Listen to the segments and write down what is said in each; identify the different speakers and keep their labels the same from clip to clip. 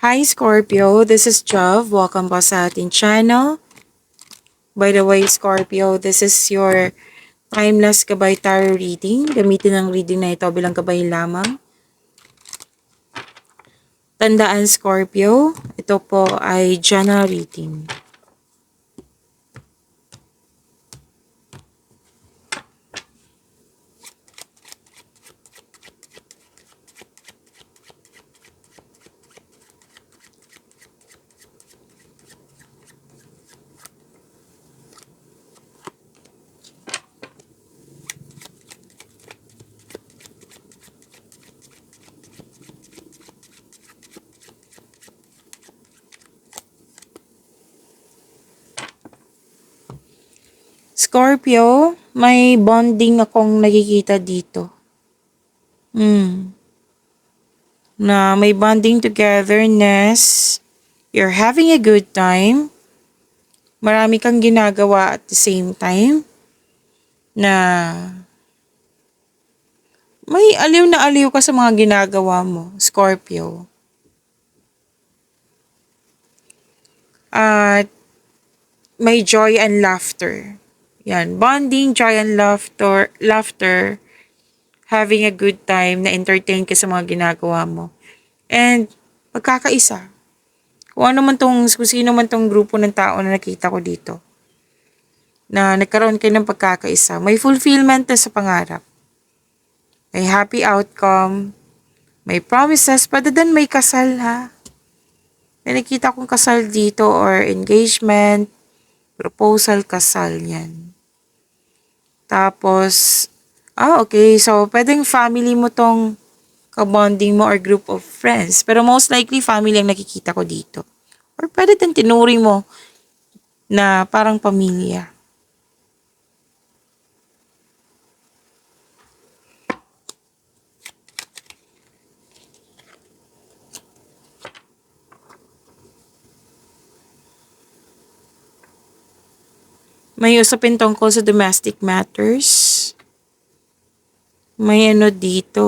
Speaker 1: Hi Scorpio, this is Jov. Welcome po sa ating channel. By the way, Scorpio, this is your timeless gabay tarot reading. Gamitin ang reading na ito bilang gabay lamang. Tandaan Scorpio, ito po ay general reading. Scorpio, may bonding akong nakikita dito. Na may bonding togetherness. You're having a good time. Marami kang ginagawa at the same time. Na may aliw na aliw ka sa mga ginagawa mo, Scorpio. At may joy and laughter. Yan, bonding, joy and laughter, having a good time, na-entertain ka sa mga ginagawa mo. And pagkakaisa. Kung sino man tong grupo ng tao na nakita ko dito. Na nagkaroon kayo ng pagkakaisa. May fulfillment na sa pangarap. May happy outcome. May promises. Pwede din may kasal ha. May nakita kong kasal dito or engagement, proposal, kasal yan. Tapos, okay. So, pwedeng family mo tong kabonding mo or group of friends. Pero most likely, family ang nakikita ko dito. Or pwede din tinuring mo na parang pamilya. May usapin tungkol sa domestic matters. May ano dito.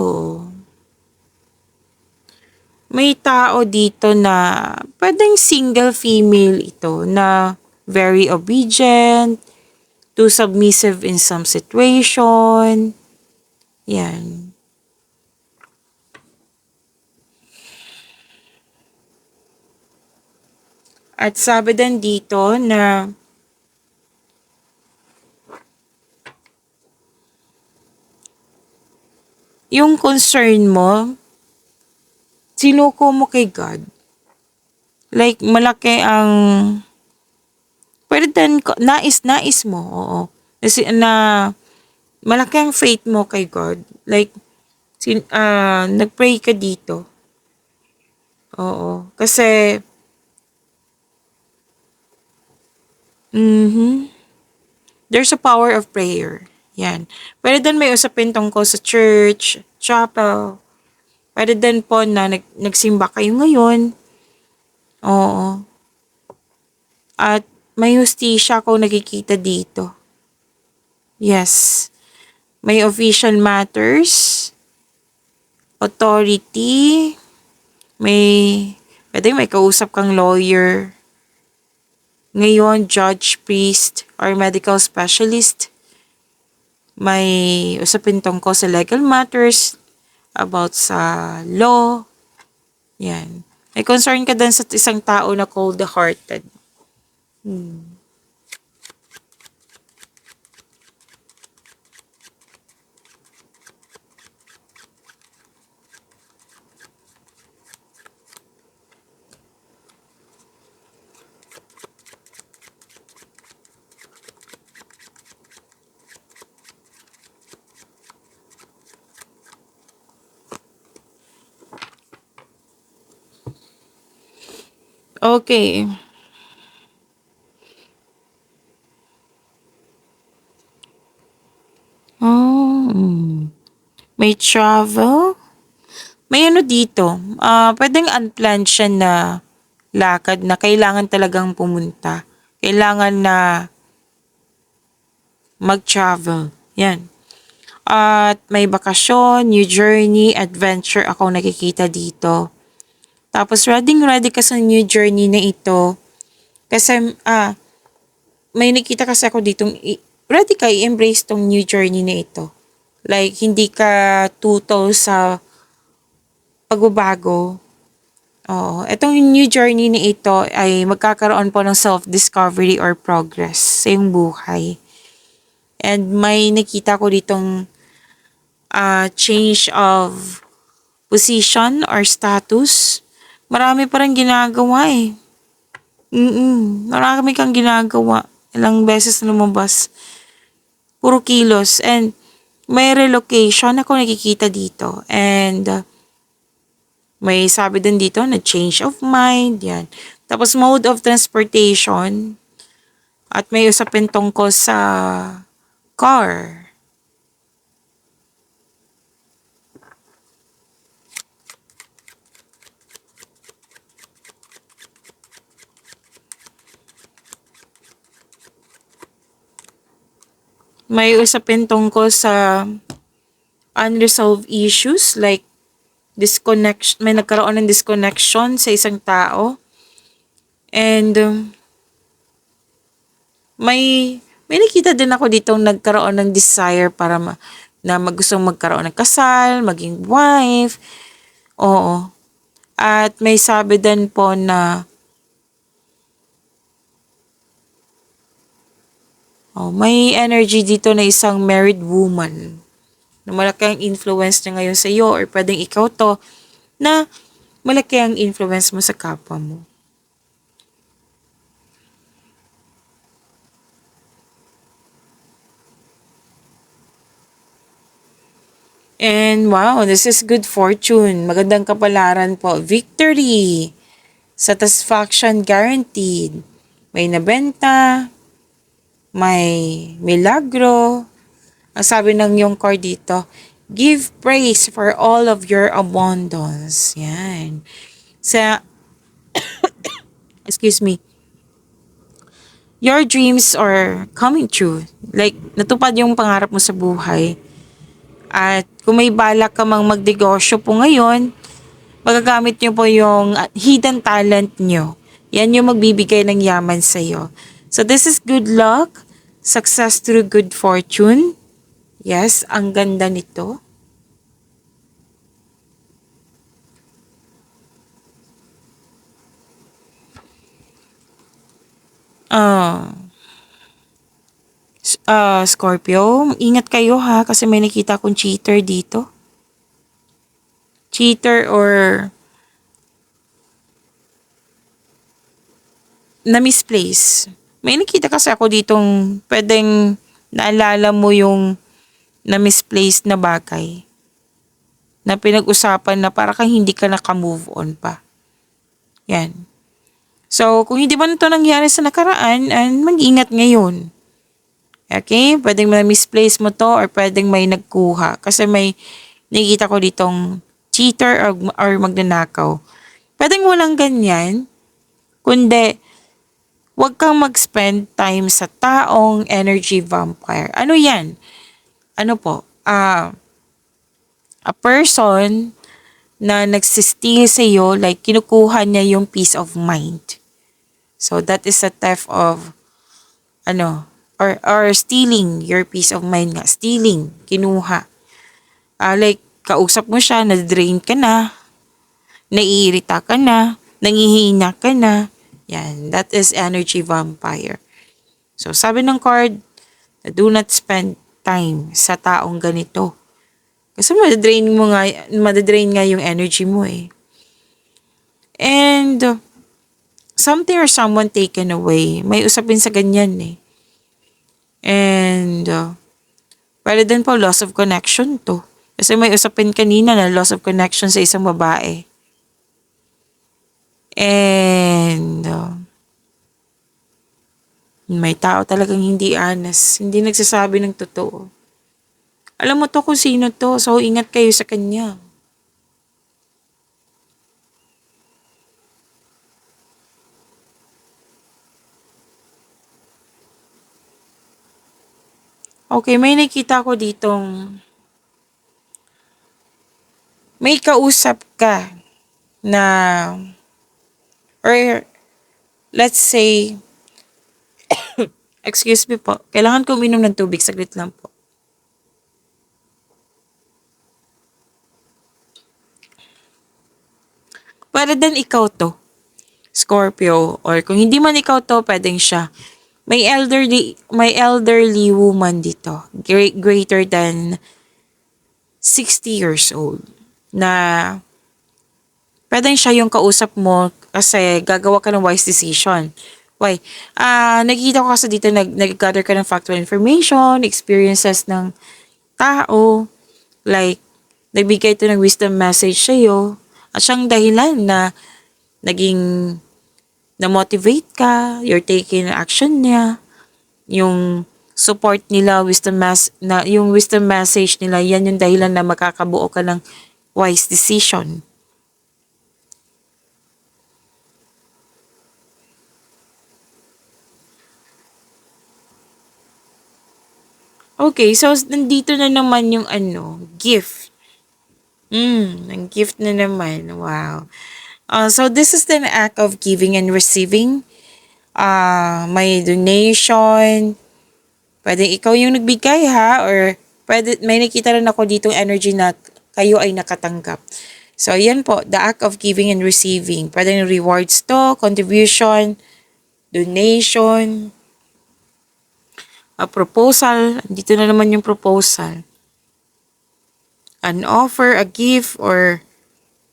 Speaker 1: May tao dito na pwedeng single female ito na very obedient, too submissive in some situation. Yan. At sabi din dito na yung concern mo, sinuko mo kay God. Like, malaki ang, pwede din, nais mo, oo. Kasi malaki ang faith mo kay God. Like, nagpray ka dito. Oo. Kasi, there's a power of prayer. Yan. Pwede din may usapin tungkol sa church, chapel. Pwede din po na nagsimba kayo ngayon. Oo. At may hustisya ko nakikita dito. Yes. May official matters. Authority. Pwede may kausap kang lawyer. Ngayon, judge, priest, or medical specialist. May usapin tungkol sa legal matters, about sa law. Yan. May concern ka din sa isang tao na cold-hearted. Okay. May travel. May ano dito. Pwedeng unplanned siya na lakad na kailangan talagang pumunta. Kailangan na mag-travel. Yan. At may bakasyon, new journey, adventure ako nakikita dito. Tapos ready ka sa new journey na ito. Kasi may nakita kasi ako ditong ready ka i-embrace tong new journey na ito. Like, hindi ka tuto sa pagbabago. Oo. Itong new journey na ito ay magkakaroon po ng self-discovery or progress sa iyong buhay. And may nakita ko ditong change of position or status. Marami pa rin ginagawa eh. Marami kang ginagawa. Ilang beses na lumabas. Puro kilos. And may relocation ako nakikita dito. And may sabi din dito na change of mind. Yan. Tapos mode of transportation. At may usapin tungkol sa car. May usapin tungkol sa unresolved issues like disconnection, may nagkaroon ng disconnection sa isang tao. And may nakita din ako ditong nagkaroon ng desire para na gustong magkaroon ng kasal, maging wife. Oo. At may sabi din po na may energy dito na isang married woman na malaki ang influence niya ngayon sa iyo or pwedeng ikaw to na malaki ang influence mo sa kapwa mo. And wow, this is good fortune. Magandang kapalaran po. Victory. Satisfaction guaranteed. May nabenta. May milagro. Ang sabi ng yung card dito, give praise for all of your abundance. Yan. Sa, excuse me, your dreams are coming true. Like, natupad yung pangarap mo sa buhay. At kung may balak ka mang magnegosyo po ngayon, magagamit nyo po yung hidden talent nyo. Yan yung magbibigay ng yaman sa iyo. So this is good luck, success through good fortune. Yes, ang ganda nito. Scorpio, ingat kayo ha kasi may nakita akong cheater dito. Cheater or na-misplace. May nakita kasi ako ditong pwedeng naalala mo yung na-misplaced na bagay na pinag-usapan na para kang hindi ka naka-move on pa. Yan. So, kung hindi ba ito nangyari sa nakaraan, mag-ingat ngayon. Okay? Pwedeng misplace mo to or pwedeng may nagkuha. Kasi may nakikita ko ditong cheater or magnanakaw. Pwedeng walang ganyan. Kundi, huwag kang mag-spend time sa taong energy vampire. Ano yan? Ano po? A person na nagsisteal sa iyo, like kinukuha niya yung peace of mind. So, that is a theft of, or stealing your peace of mind nga. Stealing, kinuha. Like, kausap mo siya, na-drain ka na, naiirita ka na, nangihina ka na. Yan, that is energy vampire. So, sabi ng card, do not spend time sa taong ganito. Kasi madadrain nga yung energy mo eh. And, something or someone taken away. May usapin sa ganyan eh. And, pwede din po loss of connection to. Kasi may usapin kanina na loss of connection sa isang babae. And, may tao talagang hindi honest. Hindi nagsasabi ng totoo. Alam mo to kung sino to, so ingat kayo sa kanya. Okay, may nakita ko ditong may kausap ka na Or let's say, excuse me po, kailangan ko uminom ng tubig, saglit lang po. Pwede din ikaw to, Scorpio, or kung hindi man ikaw to, pwedeng siya. May elderly woman dito, greater than 60 years old, na pwedeng siya yung kausap mo kasi gagawa ka ng wise decision. Why? Nakikita ko kasi dito nag-gather ka ng factual information, experiences ng tao, like, nagbigay ito ng wisdom message sa'yo, at siyang dahilan na naging na-motivate ka, you're taking action niya, yung support nila, yung wisdom message nila, yan yung dahilan na makakabuo ka ng wise decision. Okay, so nandito na naman yung gift. Ang gift na naman. Wow. So this is an act of giving and receiving. May donation. Pwede ikaw yung nagbigay ha, or pwede, may nakita rin ako ditong energy na kayo ay nakatanggap. So yan po, the act of giving and receiving. Pwede yung rewards to, contribution, donation, a proposal. Dito na naman yung proposal. An offer, a gift, or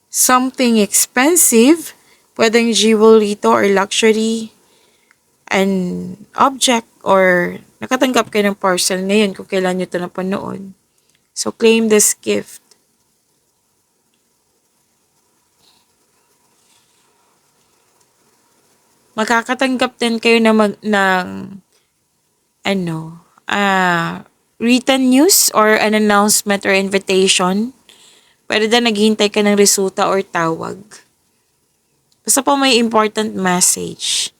Speaker 1: something expensive. Pwedeng jewelry to or luxury. An object, or nakatanggap kayo ng parcel ngayon kung kailan nyo ito napanood. So, claim this gift. Makakatanggap din kayo ng written news or an announcement or invitation. Pwede din naghihintay ka ng resulta or tawag. Basta po may important message.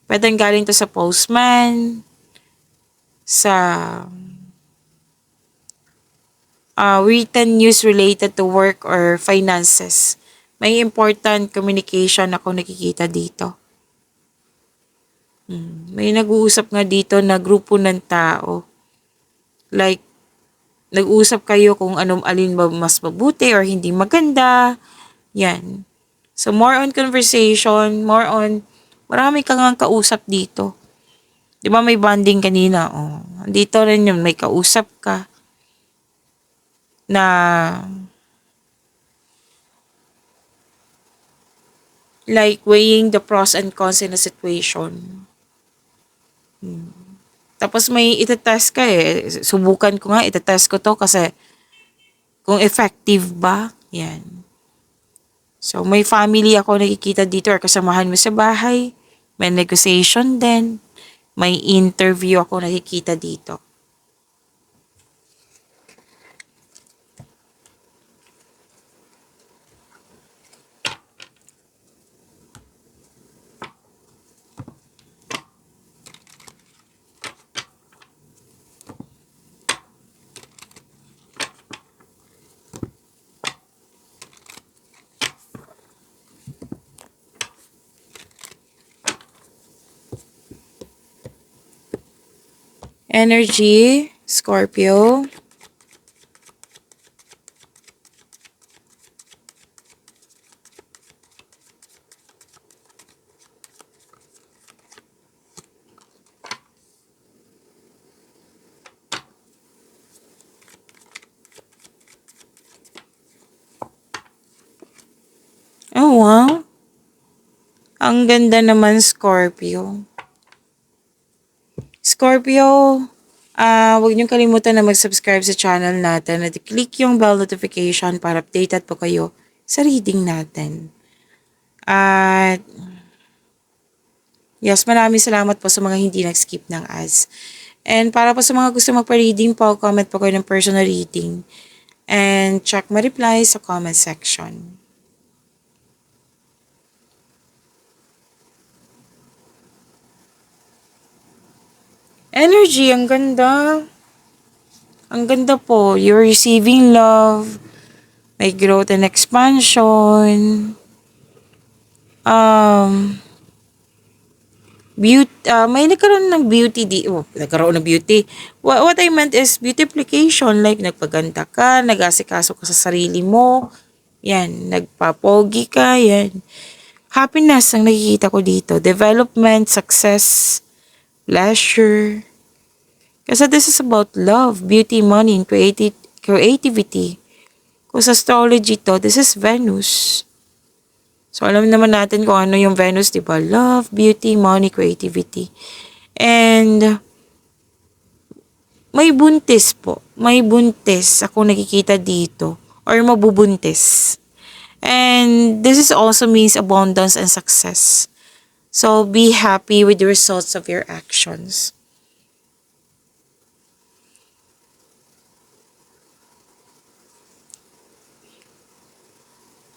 Speaker 1: Pwede galing to sa postman, sa written news related to work or finances. May important communication ako nakikita dito. May nag-uusap nga dito na grupo ng tao. Like, nag-uusap kayo kung alin ba mas mabuti or hindi maganda. Yan. So, more on conversation, marami kang nga kausap dito. Di ba may bonding kanina? Oh, dito rin yun, may kausap ka na like weighing the pros and cons in a situation. Tapos may itetest ka eh. Subukan ko nga, itetest ko to kasi kung effective ba, yan. So, may family ako nakikita dito or kasamahan mo sa bahay. May negotiation din. May interview ako nakikita dito. Energy, Scorpio. Oh, wow. Ang ganda naman, Scorpio. Scorpio, huwag niyong kalimutan na mag-subscribe sa channel natin at i-click yung bell notification para updated po kayo sa reading natin. At yes, maraming salamat po sa mga hindi nag-skip ng ads. And para po sa mga gusto magpa-reading po, comment po kayo ng personal reading. And check my reply sa comment section. Energy, ang ganda. Ang ganda po. You're receiving love. May growth and expansion. um, may nagkaroon ng nagkaroon ng beauty. What I meant is beautification, like nagpaganda ka, nag-asikaso ka sa sarili mo, yan, nagpapogi ka, yan. Happiness ang nakikita ko dito. Development, success, pleasure. Kasi this is about love, beauty, money, and creativity. Kung sa astrology to, this is Venus. So, alam naman natin kung ano yung Venus, di ba? Love, beauty, money, creativity. And, may buntis po. May buntis ako nakikita dito. Or mabubuntis. And, this is also means abundance and success. So, be happy with the results of your actions.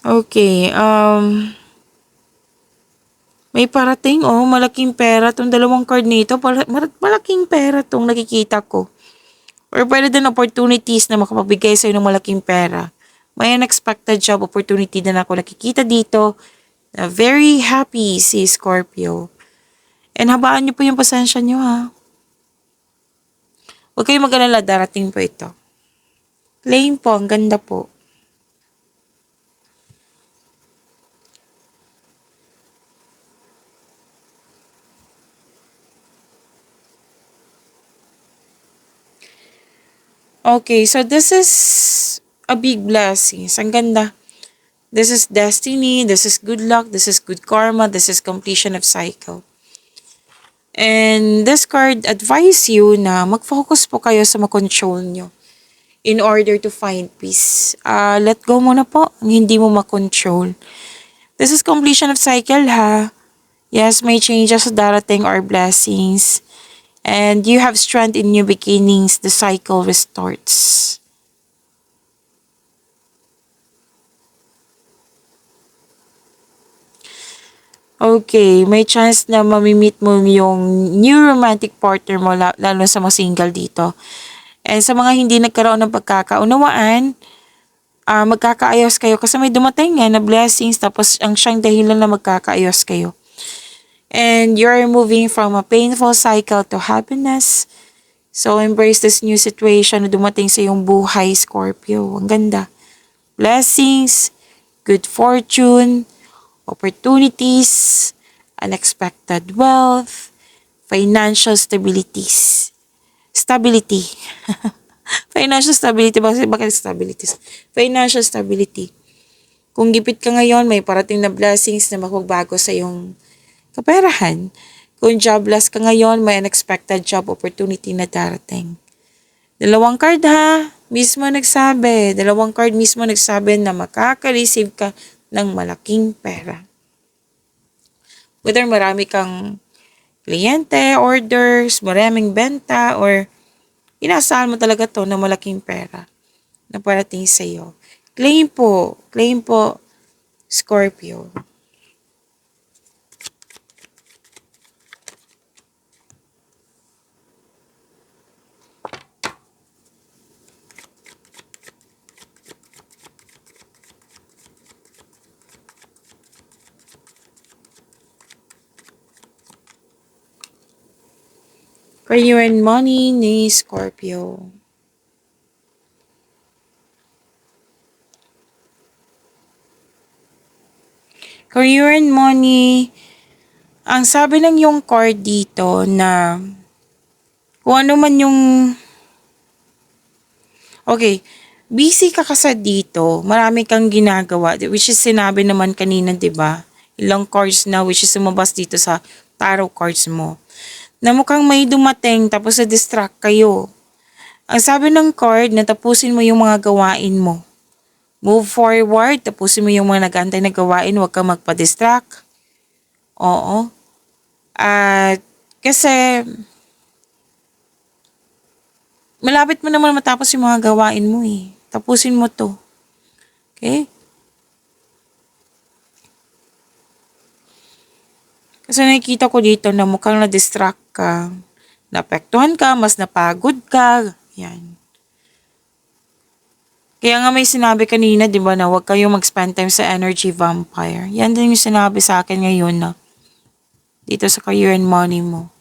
Speaker 1: Okay, may parating, malaking pera. Tong dalawang card nito, malaking pera tong nakikita ko. Or pwede din opportunities na makapabigay sa'yo ng malaking pera. May unexpected job opportunity na ako nakikita dito. Very happy si Scorpio. And habaan niyo po yung pasensya niyo, ha. Huwag kayong mag-alala, darating po ito. Claim po, ang ganda po. Okay, so this is a big blessing. Ang ganda. This is destiny, this is good luck, this is good karma, this is completion of cycle. And this card advise you na mag-focus po kayo sa makontrol nyo in order to find peace. Let go muna po, hindi mo makontrol. This is completion of cycle, ha. Yes, may changes sa darating or blessings. And you have strength in new beginnings, the cycle restarts. Okay, may chance na mamimit mo yung new romantic partner mo, lalo sa mga single dito. And sa mga hindi nagkaroon ng pagkakaunawaan, magkakaayos kayo kasi may dumating na blessings tapos ang siyang dahilan na magkakaayos kayo. And you're moving from a painful cycle to happiness. So, embrace this new situation na dumating sa iyong buhay, Scorpio. Ang ganda. Blessings, good fortune, opportunities, unexpected wealth, financial stabilities. Stability. Financial stability. Bakit stabilities? Financial stability. Kung gipit ka ngayon, may parating na blessings na magbabago sa iyong kaperahan. Kung jobless ka ngayon, may unexpected job opportunity na darating. Dalawang card, ha? Dalawang card mismo nagsabi na makaka-receive ka ng malaking pera. Whether marami kang kliyente, orders, maraming benta, or inaasahan mo talaga to na malaking pera na parating sa iyo. Claim po, Scorpio. Career and money ni Scorpio. Career and money, ang sabi ng yung card dito na kung ano man yung okay, busy ka kasi dito, marami kang ginagawa, which is sinabi naman kanina, 'di ba? Ilang cards na which is sumabas dito sa tarot cards mo. Na mukhang may dumating tapos na-distract kayo. Ang sabi ng card na tapusin mo yung mga gawain mo. Move forward, tapusin mo yung mga nag-aantay na gawain, huwag kang magpa-distract. Oo. At kasi malapit mo naman matapos yung mga gawain mo eh. Tapusin mo to. Okay? Kasi nakikita ko dito na mukhang na-distract ka. Naapektuhan ka, mas napagod ka. Yan. Kaya nga may sinabi kanina, di ba, na huwag kayong mag-spend time sa energy vampire. Yan din yung sinabi sa akin ngayon na dito sa career and money mo.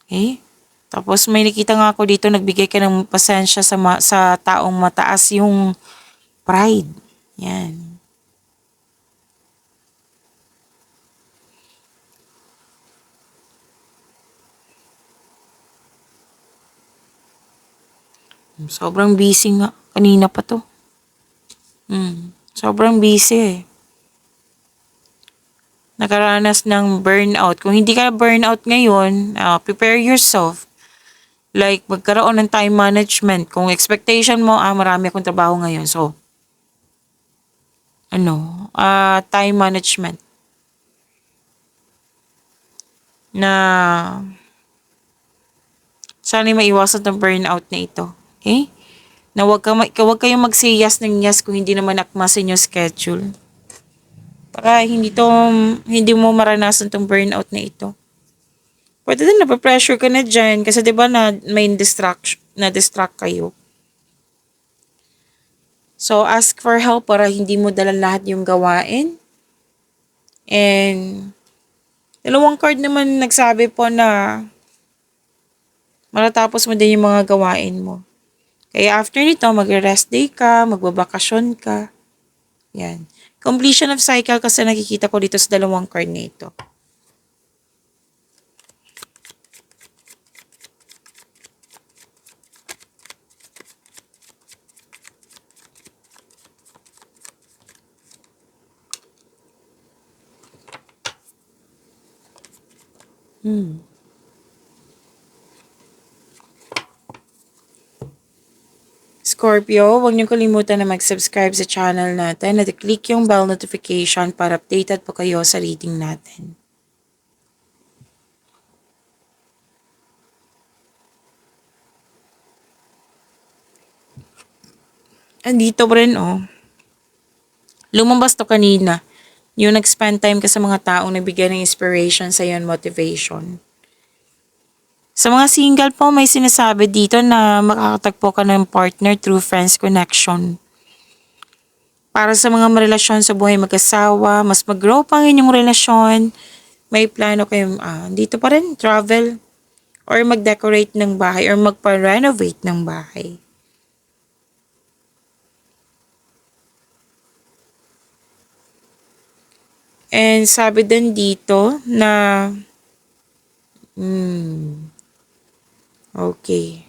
Speaker 1: Okay? Tapos may nakita nga ako dito, nagbigay ka ng pasensya sa taong mataas yung pride. Yan. Sobrang busy nga. Kanina pa to. Sobrang busy eh. Nakaranas ng burnout. Kung hindi ka burnout ngayon, prepare yourself. Like, magkaroon ng time management. Kung expectation mo, marami akong trabaho ngayon. So, time management. Na, sana maiwasan tong burnout na ito. Okay? Na wag kayong mag-say yes ng yes kung hindi naman akma sa inyong schedule. Para hindi mo maranasan tong burnout na ito. Pwede din napapressure ka na dyan kasi 'di ba na may distract kayo. So ask for help para hindi mo dala lahat yung gawain. And dalawang card naman nagsabi po na matatapos mo din yung mga gawain mo. Kaya after nito, mag-rest day ka, magbabakasyon ka. Yan. Completion of cycle kasi nakikita ko dito sa dalawang card na ito. Scorpio, huwag niyo kalimutan na mag-subscribe sa channel natin at i-click yung bell notification para updated po kayo sa reading natin. Andito pa rin, oh. Lumabas to kanina. Yung nag-spend time ka sa mga taong nabigyan ng inspiration sa and motivation. Sa mga single po, may sinasabi dito na makakatagpo ka ng partner through friends connection. Para sa mga relasyon sa buhay mag-asawa, mas mag-grow pa ang inyong relasyon, may plano kayong, dito pa rin, travel, or mag-decorate ng bahay, or magpa-renovate ng bahay. And sabi din dito na, okay.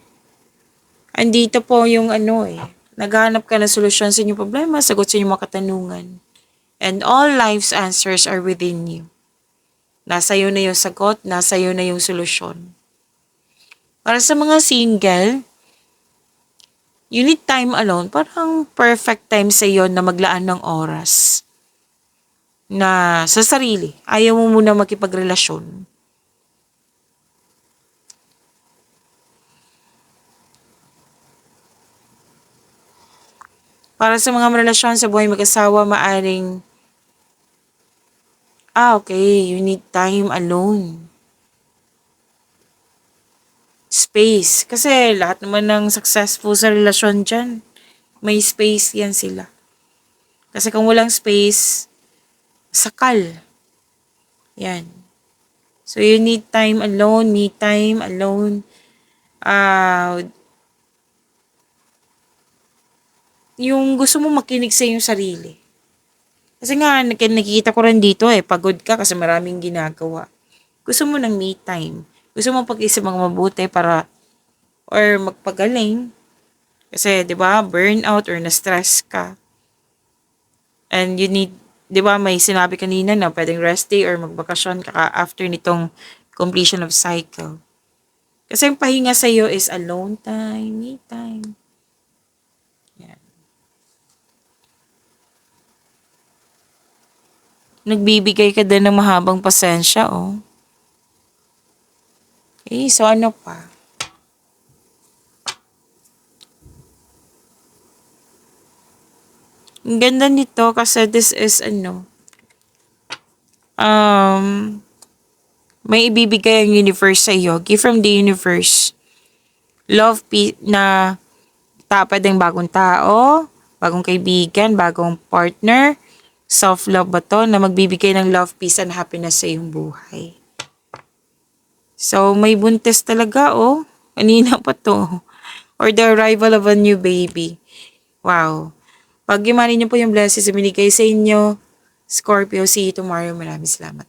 Speaker 1: Andito po yung naghanap ka ng solusyon sa inyong problema, sagot sa inyong mga katanungan. And all life's answers are within you. Nasa iyo na yung sagot, nasa iyo na yung solusyon. Para sa mga single, you need time alone. Parang perfect time sa iyo na maglaan ng oras na sa sarili. Ayaw mo muna makipagrelasyon. Para sa mga relasyon sa buhay mag-asawa, maaring, okay, you need time alone. Space. Kasi lahat naman ng successful sa relasyon dyan, may space yan sila. Kasi kung walang space, sakal. Yan. So, you need time alone, me time alone. Yung gusto mo makinig sa iyong sarili. Kasi nga, nakikita ko rin dito pagod ka kasi maraming ginagawa. Gusto mo ng me time. Gusto mo pag-isip mga mabuti para, or magpagaling. Kasi, di ba, burnout or na-stress ka. And you need, di ba, may sinabi kanina na pwedeng rest day or magbakasyon ka after nitong completion of cycle. Kasi yung pahinga sa iyo is alone time, me time. Yan. Nagbibigay ka din ng mahabang pasensya, oh. Okay, so ano pa? Ang ganda nito kasi this is may ibibigay ang universe sa iyo. Gift from the universe. Love, peace, na Pwedeng bagong tao, bagong kaibigan, bagong partner, self-love ba to na magbibigay ng love, peace, and happiness sa iyong buhay. So, may buntis talaga, oh. Kanina pa to. Or the arrival of a new baby. Wow. Pag-imanin niyo po yung blessings na binigay sa inyo, Scorpio, see you tomorrow. Maraming salamat.